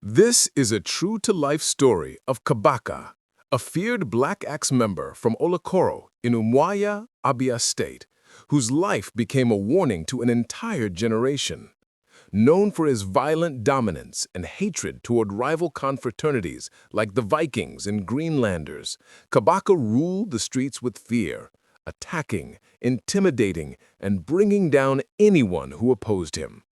This is a true-to-life story of Kabaka, a feared Black Axe member from Olokoro in Umuahia, Abia State, whose life became a warning to an entire generation. Known for his violent dominance and hatred toward rival confraternities like the Vikings and Greenlanders, Kabaka ruled the streets with fear, attacking, intimidating, and bringing down anyone who opposed him.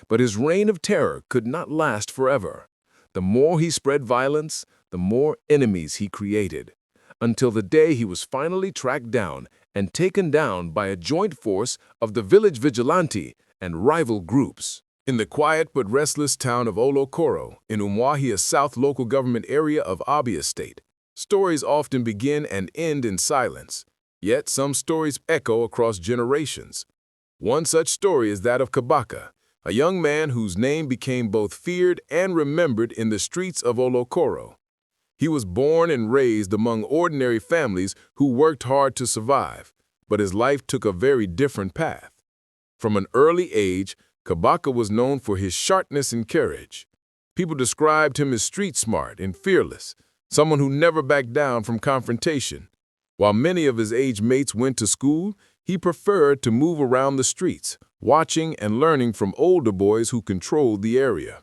But his reign of terror could not last forever. The more he spread violence, the more enemies he created, until the day he was finally tracked down and taken down by a joint force of the village vigilante and rival groups. In the quiet but restless town of Olokoro, in Umuahia South local government area of Abia State, stories often begin and end in silence, yet some stories echo across generations. One such story is that of Kabaka, a young man whose name became both feared and remembered in the streets of Olokoro. He was born and raised among ordinary families who worked hard to survive, but his life took a very different path. From an early age, Kabaka was known for his sharpness and courage. People described him as street smart and fearless, someone who never backed down from confrontation. While many of his age mates went to school, he preferred to move around the streets, watching and learning from older boys who controlled the area.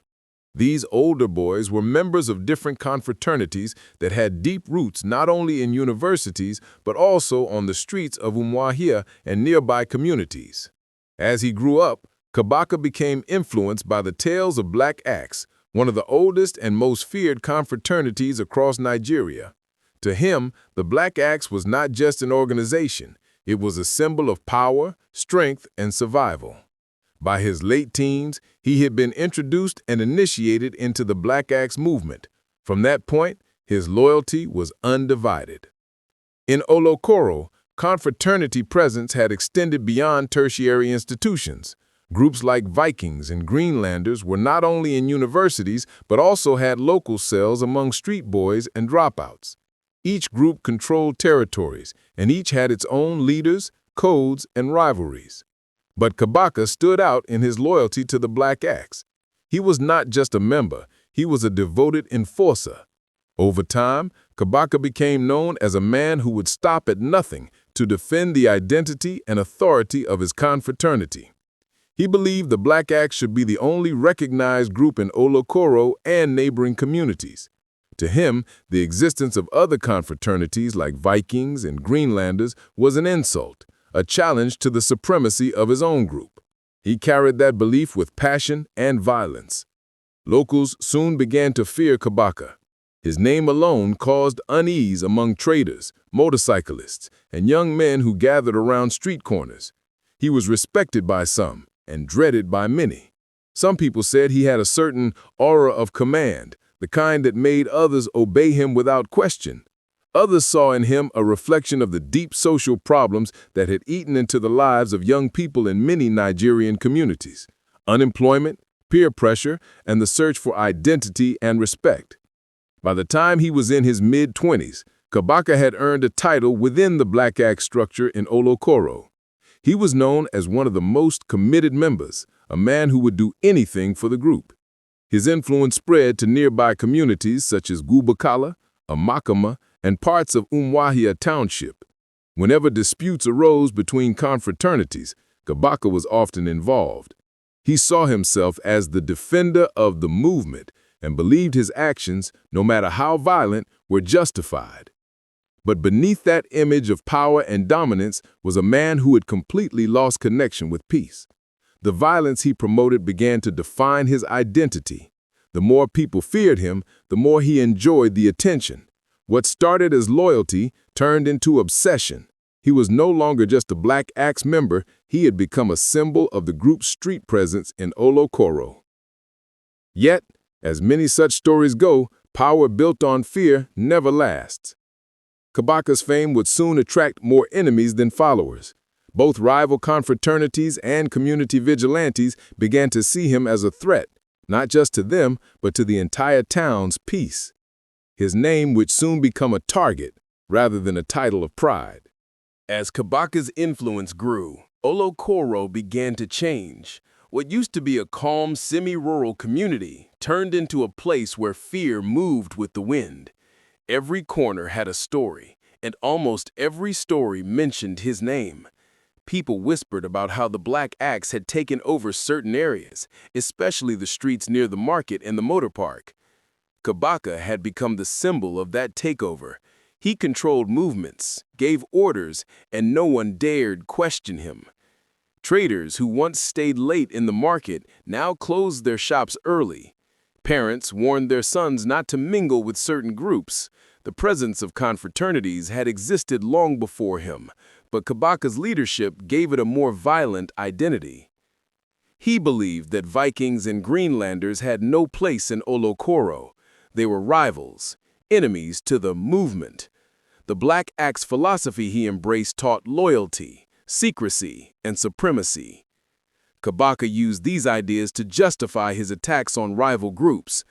These older boys were members of different confraternities that had deep roots not only in universities but also on the streets of Umuahia and nearby communities. As he grew up, Kabaka became influenced by the tales of Black Axe, one of the oldest and most feared confraternities across Nigeria. To him, the Black Axe was not just an organization, it was a symbol of power, strength, and survival. By his late teens, he had been introduced and initiated into the Black Axe movement. From that point, his loyalty was undivided. In Olokoro, confraternity presence had extended beyond tertiary institutions. Groups like Vikings and Greenlanders were not only in universities but also had local cells among street boys and dropouts. Each group controlled territories, and each had its own leaders, codes, and rivalries. But Kabaka stood out in his loyalty to the Black Axe. He was not just a member, he was a devoted enforcer. Over time, Kabaka became known as a man who would stop at nothing to defend the identity and authority of his confraternity. He believed the Black Axe should be the only recognized group in Olokoro and neighboring communities. To him, the existence of other confraternities like Vikings and Greenlanders was an insult, a challenge to the supremacy of his own group. He carried that belief with passion and violence. Locals soon began to fear Kabaka. His name alone caused unease among traders, motorcyclists, and young men who gathered around street corners. He was respected by some and dreaded by many. Some people said he had a certain aura of command, the kind that made others obey him without question. Others saw in him a reflection of the deep social problems that had eaten into the lives of young people in many Nigerian communities: unemployment, peer pressure, and the search for identity and respect. By the time he was in his mid-20s, Kabaka had earned a title within the Black Axe structure in Olokoro. He was known as one of the most committed members, a man who would do anything for the group. His influence spread to nearby communities such as Gubakala, Amakama, and parts of Umuahia Township. Whenever disputes arose between confraternities, Kabaka was often involved. He saw himself as the defender of the movement and believed his actions, no matter how violent, were justified. But beneath that image of power and dominance was a man who had completely lost connection with peace. The violence he promoted began to define his identity. The more people feared him, the more he enjoyed the attention. What started as loyalty turned into obsession. He was no longer just a Black Axe member, he had become a symbol of the group's street presence in Olokoro. Yet, as many such stories go, power built on fear never lasts. Kabaka's fame would soon attract more enemies than followers. Both rival confraternities and community vigilantes began to see him as a threat, not just to them, but to the entire town's peace. His name would soon become a target, rather than a title of pride. As Kabaka's influence grew, Olokoro began to change. What used to be a calm, semi-rural community turned into a place where fear moved with the wind. Every corner had a story, and almost every story mentioned his name. People whispered about how the Black Axe had taken over certain areas, especially the streets near the market and the motor park. Kabaka had become the symbol of that takeover. He controlled movements, gave orders, and no one dared question him. Traders who once stayed late in the market now closed their shops early. Parents warned their sons not to mingle with certain groups. The presence of confraternities had existed long before him, but Kabaka's leadership gave it a more violent identity. He believed that Vikings and Greenlanders had no place in Olokoro. They were rivals, enemies to the movement. The Black Axe philosophy he embraced taught loyalty, secrecy, and supremacy. Kabaka used these ideas to justify his attacks on rival groups.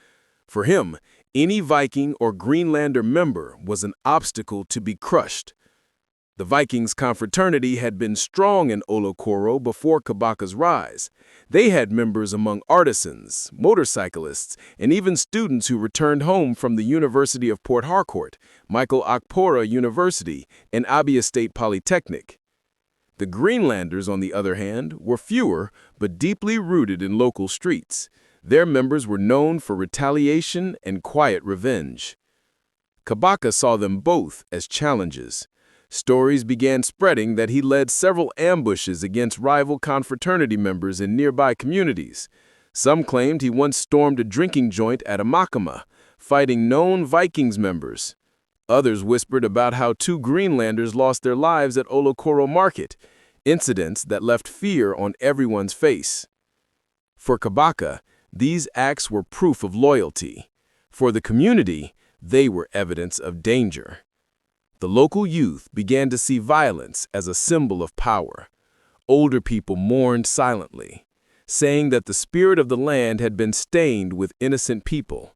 For him, any Viking or Greenlander member was an obstacle to be crushed. The Vikings Confraternity had been strong in Olokoro before Kabaka's rise. They had members among artisans, motorcyclists, and even students who returned home from the University of Port Harcourt, Michael Okpara University, and Abia State Polytechnic. The Greenlanders, on the other hand, were fewer but deeply rooted in local streets. Their members were known for retaliation and quiet revenge. Kabaka saw them both as challenges. Stories began spreading that he led several ambushes against rival confraternity members in nearby communities. Some claimed he once stormed a drinking joint at Amakama, fighting known Vikings members. Others whispered about how 2 Greenlanders lost their lives at Olokoro Market, incidents that left fear on everyone's face. For Kabaka, these acts were proof of loyalty. For the community, they were evidence of danger. The local youth began to see violence as a symbol of power. Older people mourned silently, saying that the spirit of the land had been stained with innocent people.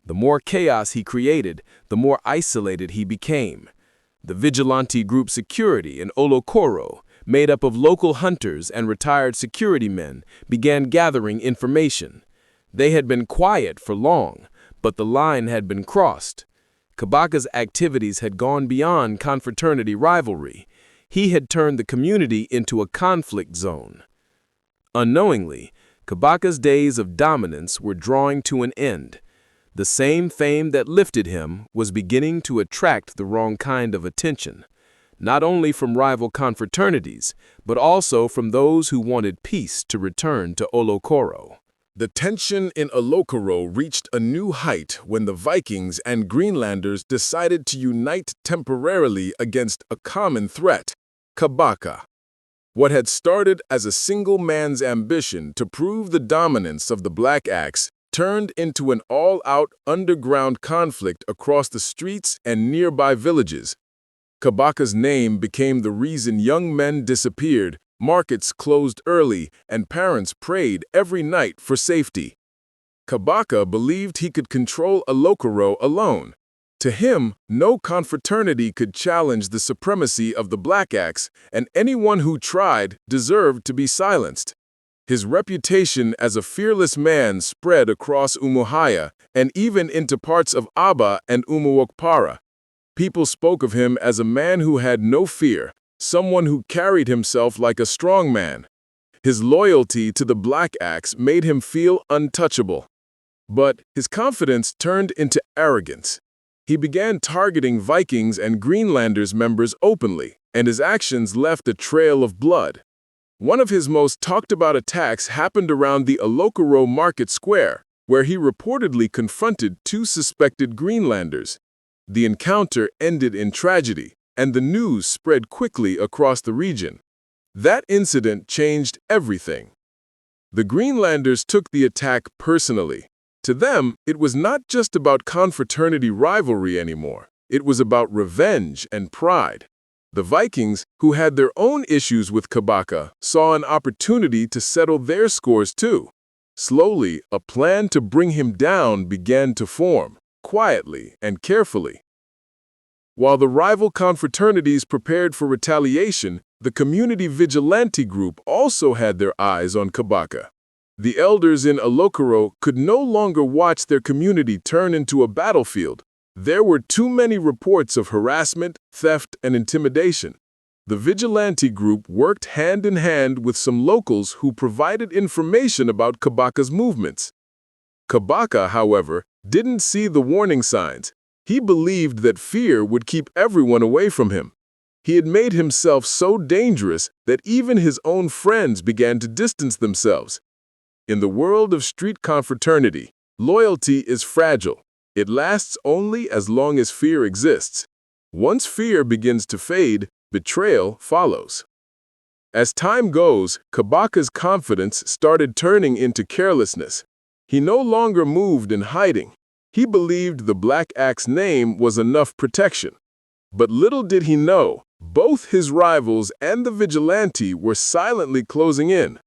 The more chaos he created, the more isolated he became. The vigilante group Security in Olokoro, made up of local hunters and retired security men, began gathering information. They had been quiet for long, but the line had been crossed. Kabaka's activities had gone beyond confraternity rivalry. He had turned the community into a conflict zone. Unknowingly, Kabaka's days of dominance were drawing to an end. The same fame that lifted him was beginning to attract the wrong kind of attention, not only from rival confraternities, but also from those who wanted peace to return to Olokoro. The tension in Olokoro reached a new height when the Vikings and Greenlanders decided to unite temporarily against a common threat, Kabaka. What had started as a single man's ambition to prove the dominance of the Black Axe turned into an all-out underground conflict across the streets and nearby villages. Kabaka's name became the reason young men disappeared, markets closed early, and parents prayed every night for safety. Kabaka believed he could control Olokoro alone. To him, no confraternity could challenge the supremacy of the Black Axe, and anyone who tried deserved to be silenced. His reputation as a fearless man spread across Umuahia and even into parts of Abia and Umuahia. People spoke of him as a man who had no fear, someone who carried himself like a strong man. His loyalty to the Black Axe made him feel untouchable. But his confidence turned into arrogance. He began targeting Vikings and Greenlanders members openly, and his actions left a trail of blood. One of his most talked-about attacks happened around the Olokoro Market Square, where he reportedly confronted 2 suspected Greenlanders. The encounter ended in tragedy, and the news spread quickly across the region. That incident changed everything. The Greenlanders took the attack personally. To them, it was not just about confraternity rivalry anymore. It was about revenge and pride. The Vikings, who had their own issues with Kabaka, saw an opportunity to settle their scores too. Slowly, a plan to bring him down began to form, quietly and carefully. While the rival confraternities prepared for retaliation, The community vigilante group also had their eyes on Kabaka. The elders in Olokoro could no longer watch their community turn into a battlefield. There were too many reports of harassment, theft, and intimidation. The vigilante group worked hand in hand with some locals who provided information about Kabaka's movements. Kabaka, however, didn't see the warning signs. He believed that fear would keep everyone away from him. He had made himself so dangerous that even his own friends began to distance themselves. In the world of street confraternity, loyalty is fragile. It lasts only as long as fear exists. Once fear begins to fade, betrayal follows. As time goes, Kabaka's confidence started turning into carelessness. He no longer moved in hiding. He believed the Black Axe name was enough protection. But little did he know, both his rivals and the vigilante were silently closing in.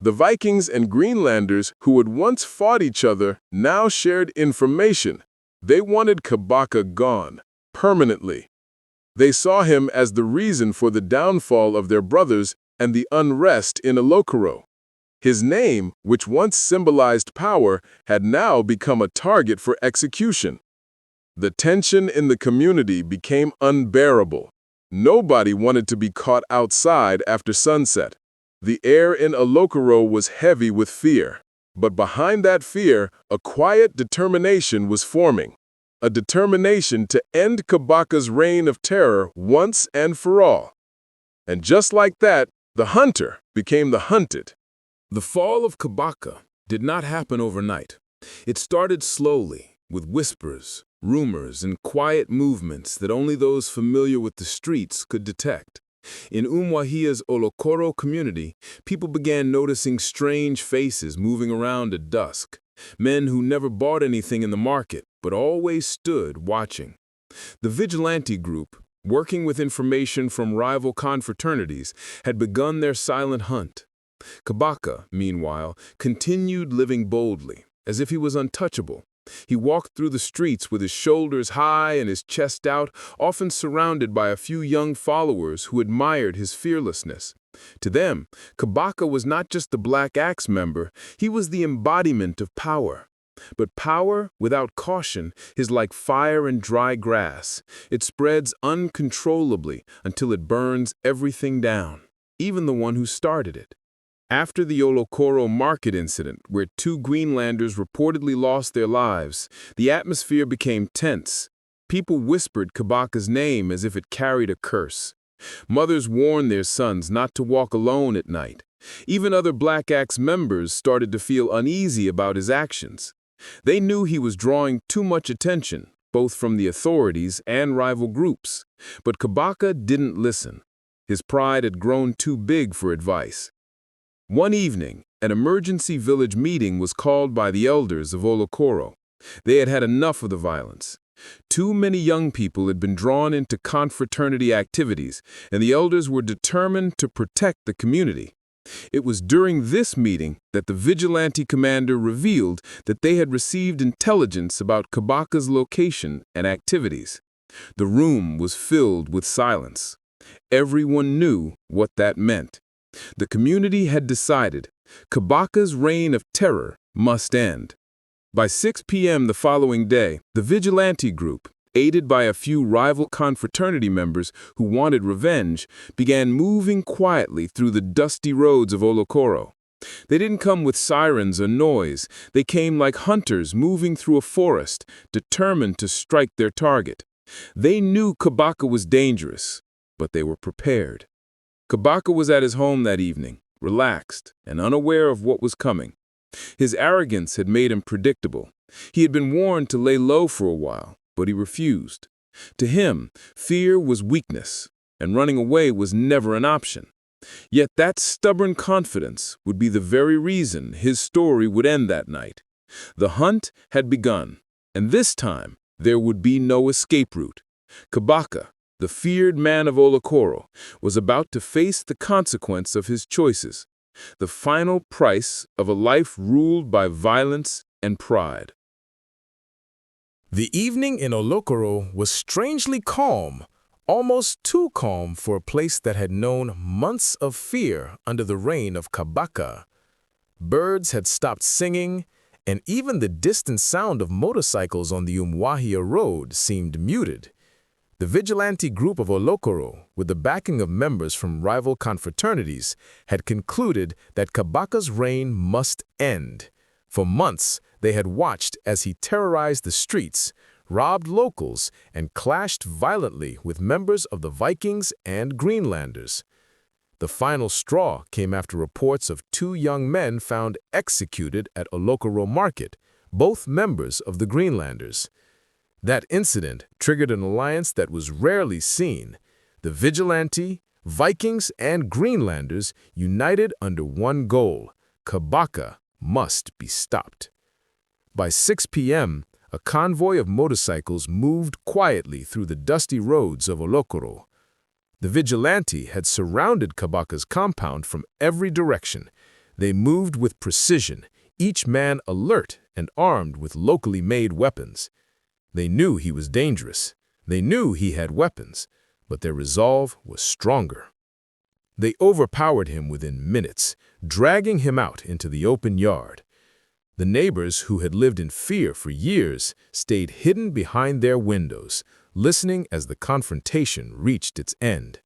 The Vikings and Greenlanders who had once fought each other now shared information. They wanted Kabaka gone, permanently. They saw him as the reason for the downfall of their brothers and the unrest in Olokoro. His name, which once symbolized power, had now become a target for execution. The tension in the community became unbearable. Nobody wanted to be caught outside after sunset. The air in Olokoro was heavy with fear. But behind that fear, a quiet determination was forming. A determination to end Kabaka's reign of terror once and for all. And just like that, the hunter became the hunted. The fall of Kabaka did not happen overnight. It started slowly, with whispers, rumors, and quiet movements that only those familiar with the streets could detect. In Umuahia's Olokoro community, people began noticing strange faces moving around at dusk. Men who never bought anything in the market, but always stood watching. The vigilante group, working with information from rival confraternities, had begun their silent hunt. Kabaka, meanwhile, continued living boldly, as if he was untouchable. He walked through the streets with his shoulders high and his chest out, often surrounded by a few young followers who admired his fearlessness. To them, Kabaka was not just the Black Axe member, he was the embodiment of power. But power, without caution, is like fire in dry grass. It spreads uncontrollably until it burns everything down, even the one who started it. After the Olokoro market incident, where 2 Greenlanders reportedly lost their lives, the atmosphere became tense. People whispered Kabaka's name as if it carried a curse. Mothers warned their sons not to walk alone at night. Even other Black Axe members started to feel uneasy about his actions. They knew he was drawing too much attention, both from the authorities and rival groups. But Kabaka didn't listen. His pride had grown too big for advice. One evening, an emergency village meeting was called by the elders of Olokoro. They had had enough of the violence. Too many young people had been drawn into confraternity activities, and the elders were determined to protect the community. It was during this meeting that the vigilante commander revealed that they had received intelligence about Kabaka's location and activities. The room was filled with silence. Everyone knew what that meant. The community had decided Kabaka's reign of terror must end. By 6 p.m. the following day, the vigilante group, aided by a few rival confraternity members who wanted revenge, began moving quietly through the dusty roads of Olokoro. They didn't come with sirens or noise. They came like hunters moving through a forest, determined to strike their target. They knew Kabaka was dangerous, but they were prepared. Kabaka was at his home that evening, relaxed and unaware of what was coming. His arrogance had made him predictable. He had been warned to lay low for a while, but he refused. To him, fear was weakness, and running away was never an option. Yet that stubborn confidence would be the very reason his story would end that night. The hunt had begun, and this time there would be no escape route. Kabaka, the feared man of Olokoro, was about to face the consequence of his choices, the final price of a life ruled by violence and pride. The evening in Olokoro was strangely calm, Almost too calm for a place that had known months of fear under the reign of Kabaka. Birds had stopped singing, and even the distant sound of motorcycles on the Umuahia road seemed muted. The vigilante group of Olokoro, with the backing of members from rival confraternities, had concluded that Kabaka's reign must end. For months, they had watched as he terrorized the streets, robbed locals, and clashed violently with members of the Vikings and Greenlanders. The final straw came after reports of 2 young men found executed at Olokoro Market, both members of the Greenlanders. That incident triggered an alliance that was rarely seen. The vigilante, Vikings, and Greenlanders united under one goal: Kabaka must be stopped. By 6 p.m., a convoy of motorcycles moved quietly through the dusty roads of Olokoro. The vigilante had surrounded Kabaka's compound from every direction. They moved with precision, each man alert and armed with locally made weapons. They knew he was dangerous. They knew he had weapons, but their resolve was stronger. They overpowered him within minutes, dragging him out into the open yard. The neighbors, who had lived in fear for years, stayed hidden behind their windows, listening as the confrontation reached its end.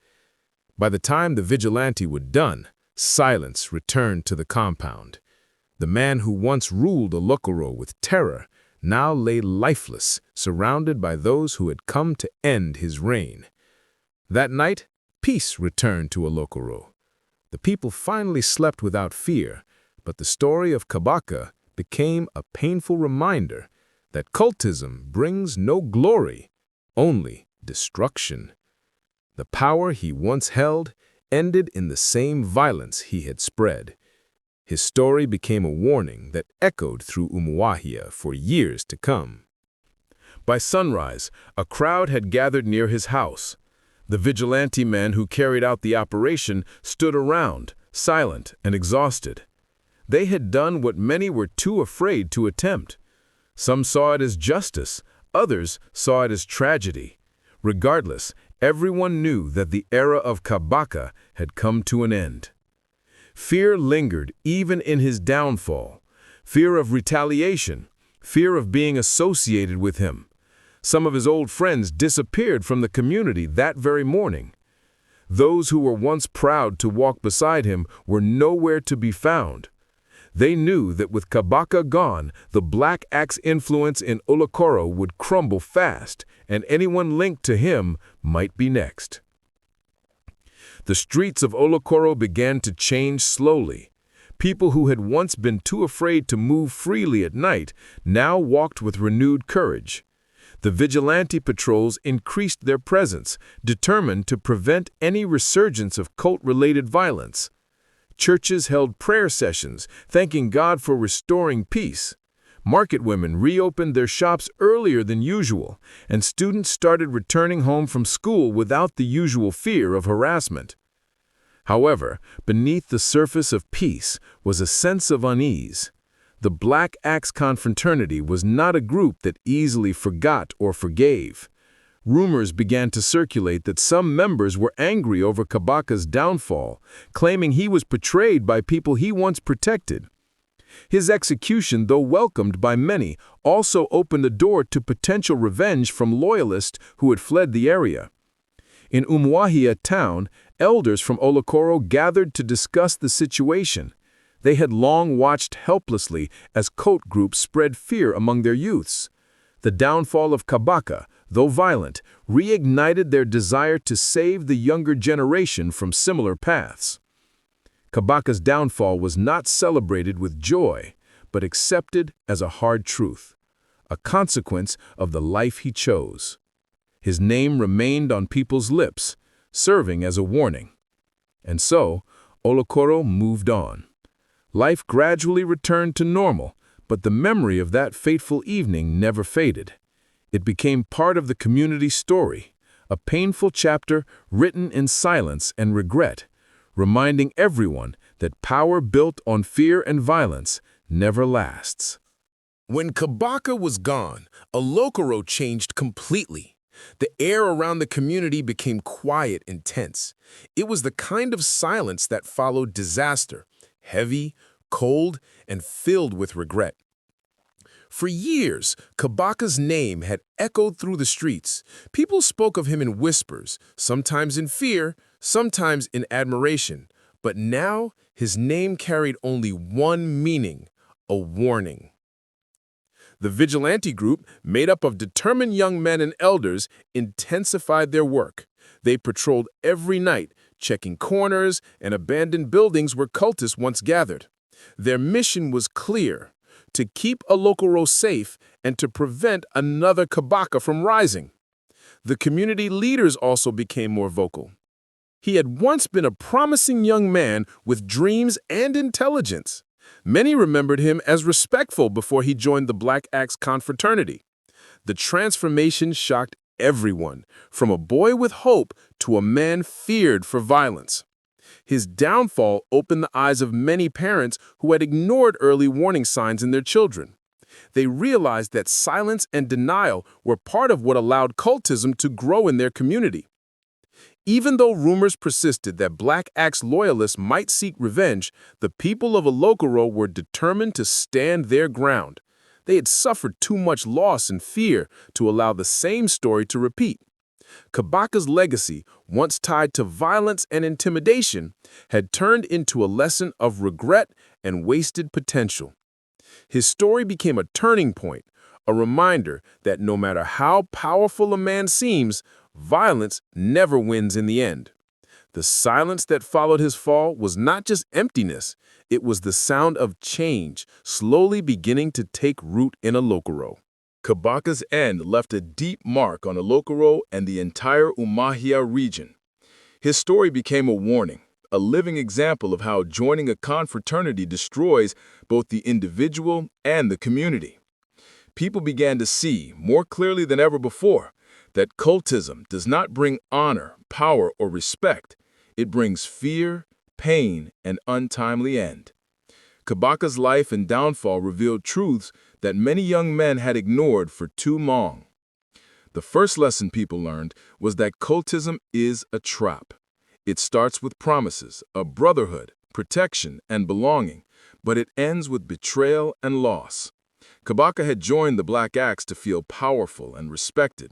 By the time the vigilante was done, silence returned to the compound. The man who once ruled Olokoro with terror now lay lifeless, surrounded by those who had come to end his reign. That night, peace returned to Olokoro. The people finally slept without fear, but the story of Kabaka became a painful reminder that cultism brings no glory, only destruction. The power he once held ended in the same violence he had spread. His story became a warning that echoed through Umuahia for years to come. By sunrise, a crowd had gathered near his house. The vigilante men who carried out the operation stood around, silent and exhausted. They had done what many were too afraid to attempt. Some saw it as justice, others saw it as tragedy. Regardless, everyone knew that the era of Kabaka had come to an end. Fear lingered even in his downfall. Fear of retaliation, fear of being associated with him. Some of his old friends disappeared from the community that very morning. Those who were once proud to walk beside him were nowhere to be found. They knew that with Kabaka gone, the Black Axe influence in Olokoro would crumble fast, and anyone linked to him might be next. The streets of Olokoro began to change slowly. People who had once been too afraid to move freely at night now walked with renewed courage. The vigilante patrols increased their presence, determined to prevent any resurgence of cult-related violence. Churches held prayer sessions, thanking God for restoring peace. Market women reopened their shops earlier than usual, and students started returning home from school without the usual fear of harassment. However, beneath the surface of peace was a sense of unease. The Black Axe Confraternity was not a group that easily forgot or forgave. Rumors began to circulate that some members were angry over Kabaka's downfall, claiming he was betrayed by people he once protected. His execution, though welcomed by many, also opened the door to potential revenge from loyalists who had fled the area. In Umuahia town, elders from Olokoro gathered to discuss the situation. They had long watched helplessly as cult groups spread fear among their youths. The downfall of Kabaka, though violent, reignited their desire to save the younger generation from similar paths. Kabaka's downfall was not celebrated with joy, but accepted as a hard truth, a consequence of the life he chose. His name remained on people's lips, serving as a warning. And so, Olokoro moved on. Life gradually returned to normal, but the memory of that fateful evening never faded. It became part of the community's story, a painful chapter written in silence and regret, reminding everyone that power built on fear and violence never lasts. When Kabaka was gone, Olokoro changed completely. The air around the community became quiet and tense. It was the kind of silence that followed disaster, heavy, cold, and filled with regret. For years, Kabaka's name had echoed through the streets. People spoke of him in whispers, sometimes in fear, sometimes in admiration. But now, his name carried only one meaning: a warning. The vigilante group, made up of determined young men and elders, intensified their work. They patrolled every night, checking corners and abandoned buildings where cultists once gathered. Their mission was clear: to keep Olokoro safe and to prevent another Kabaka from rising. The community leaders also became more vocal. He had once been a promising young man with dreams and intelligence. Many remembered him as respectful before he joined the Black Axe Confraternity. The transformation shocked everyone, from a boy with hope to a man feared for violence. His downfall opened the eyes of many parents who had ignored early warning signs in their children. They realized that silence and denial were part of what allowed cultism to grow in their community. Even though rumors persisted that Black Axe loyalists might seek revenge, the people of Olokoro were determined to stand their ground. They had suffered too much loss and fear to allow the same story to repeat. Kabaka's legacy, once tied to violence and intimidation, had turned into a lesson of regret and wasted potential. His story became a turning point, a reminder that no matter how powerful a man seems, violence never wins in the end. The silence that followed his fall was not just emptiness, it was the sound of change slowly beginning to take root in Olokoro. Kabaka's end left a deep mark on Olokoro and the entire Umuahia region. His story became a warning, a living example of how joining a confraternity destroys both the individual and the community. People began to see, more clearly than ever before, that cultism does not bring honor, power, or respect. It brings fear, pain, and untimely end. Kabaka's life and downfall revealed truths that many young men had ignored for too long. The first lesson people learned was that cultism is a trap. It starts with promises, a brotherhood, protection, and belonging, but it ends with betrayal and loss. Kabaka had joined the Black Axe to feel powerful and respected.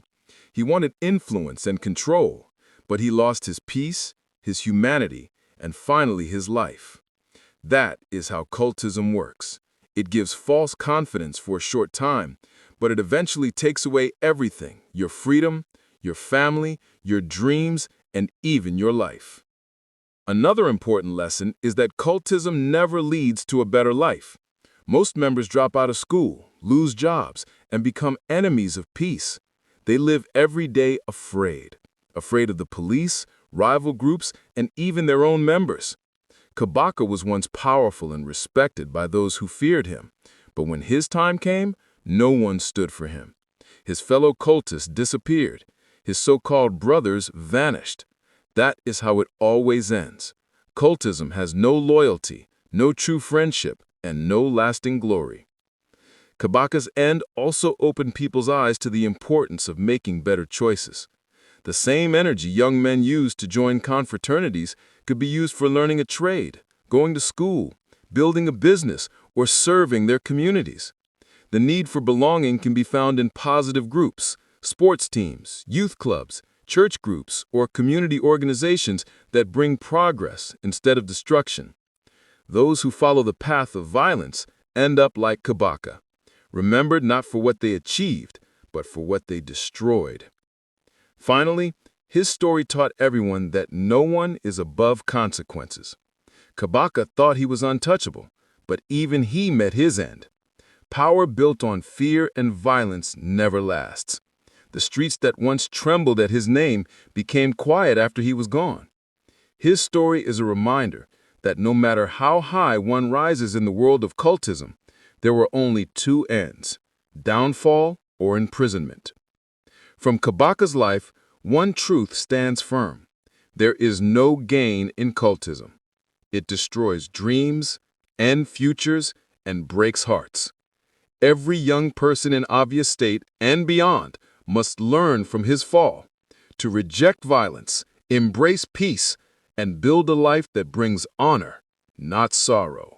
He wanted influence and control, but he lost his peace, his humanity, and finally his life. That is how cultism works. It gives false confidence for a short time, but it eventually takes away everything: your freedom, your family, your dreams, and even your life. Another important lesson is that cultism never leads to a better life. Most members drop out of school, lose jobs, and become enemies of peace. They live every day afraid of the police, rival groups, and even their own members. Kabaka was once powerful and respected by those who feared him, but when his time came, no one stood for him. His fellow cultists disappeared. His so-called brothers vanished. That is how it always ends. Cultism has no loyalty, no true friendship, and no lasting glory. Kabaka's end also opened people's eyes to the importance of making better choices. The same energy young men used to join confraternities could be used for learning a trade, going to school, building a business, or serving their communities. The need for belonging can be found in positive groups, sports teams, youth clubs, church groups, or community organizations that bring progress instead of destruction. Those who follow the path of violence end up like Kabaka, remembered not for what they achieved, but for what they destroyed. Finally, his story taught everyone that no one is above consequences. Kabaka thought he was untouchable, but even he met his end. Power built on fear and violence never lasts. The streets that once trembled at his name became quiet after he was gone. His story is a reminder that no matter how high one rises in the world of cultism, there were only two ends: downfall or imprisonment. From Kabaka's life, one truth stands firm: there is no gain in cultism. It destroys dreams, ends futures, and breaks hearts. Every young person in Abia State and beyond must learn from his fall, to reject violence, embrace peace, and build a life that brings honor, not sorrow.